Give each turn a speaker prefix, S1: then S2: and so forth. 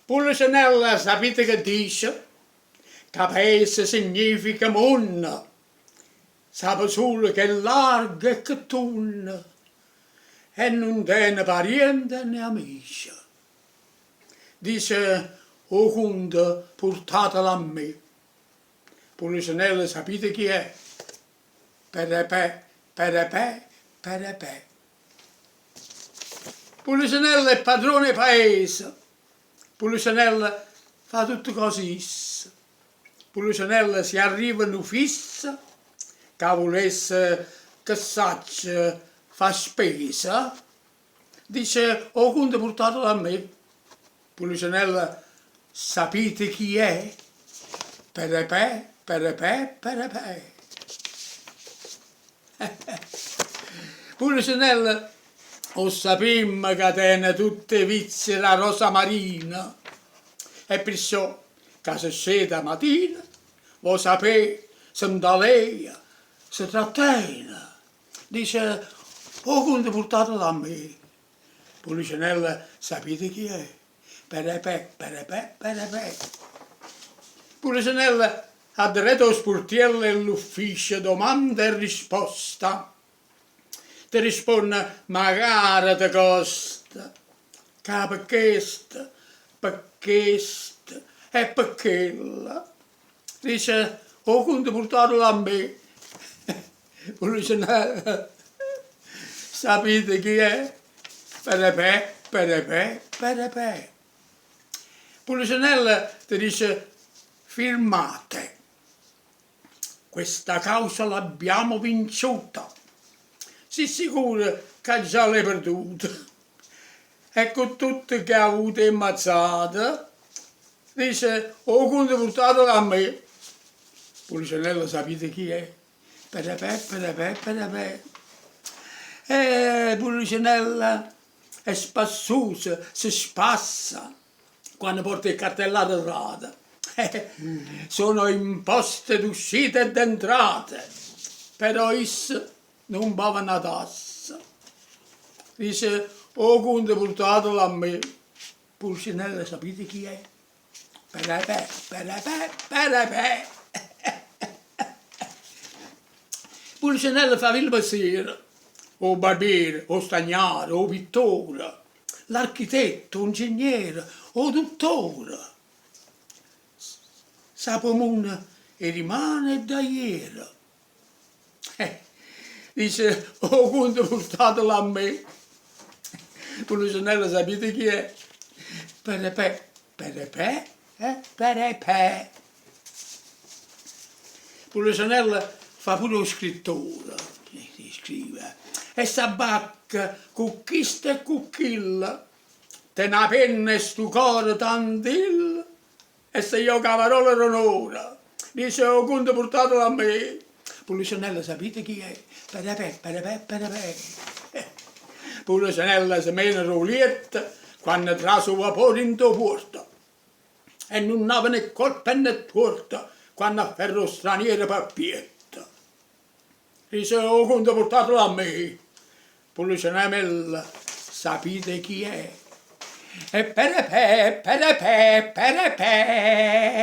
S1: Pulcinella, sapete che dice? Che paese significa mondo. Sape solo che è largo e che tunna. E non tiene parente né amici. Dice, o conte portatela a me. Pulcinella, sapete chi è? Perepè, perepè, perepè. Pulcinella è padrone paese. Pulcinella fa tutto così. Pulcinella si arrivano fissa, che volesse che saccia fa spesa, dice, o conte portatelo a me. Pulcinella, sapete chi è? Perepè, perepè, perepè. Pulcinella, o sapemmo che tiene tutte vizie la rosa marina, e perciò che se scende mattina, vuoi sapere se da lei si trattiene. Dice, o conte portatelo a me. Pulcinella, sapete chi è? Perepè, perepè, perepè. Pulcinella ha diretto allo sportiello e all'ufficio domanda e risposta. Ti risponde, magari ti costa, che perché e perché. Dice, o conte portatelo a me. Pulcinella, sapete chi è? Perepè, perepè, perepè. Pulcinella ti dice, firmate. Questa causa l'abbiamo vinciuta. Si sicura che già l'hai perduta. E con tutte che ha avuto ammazzate, dice, o conte portatelo a me. Pulcinella, sapete chi è? Perepè, perepè, perepè. Pulcinella è spassosa, si spassa quando porta il cartellato errato. Sono imposte d'uscita e d'entrate, però esse non pagano una tassa. Dice, o conte portatelo a me. Pulcinella, sapete chi è? Perepè, perepè, perepè. Pulcinella fa il mestiere, o barbiere, o stagnare, o pittore, l'architetto, o ingegnere, o dottore. Sapomuna e rimane da ieri. Dice, o conte portatelo a me. Pulcinella, sapete chi è? Perepè, perepè, perepè. Pulcinella fa pure lo scrittore, si scrive, e s'abbacca con chista e con chilla, te una penna e stu cuore tant'il, e se io cavarola l'onore, dice, o conte portatelo a me. Pulcinella, sapete chi è? Perepè, perepè, perepè. Pulcinella si mena Rolietta quando tra su vapore in to porta, e non aveva né colpa né torta quando a ferro straniero pappietta. Dice, o conte portatelo a me. Pulcinella, sapete chi è? E perepè, perepè, perepè.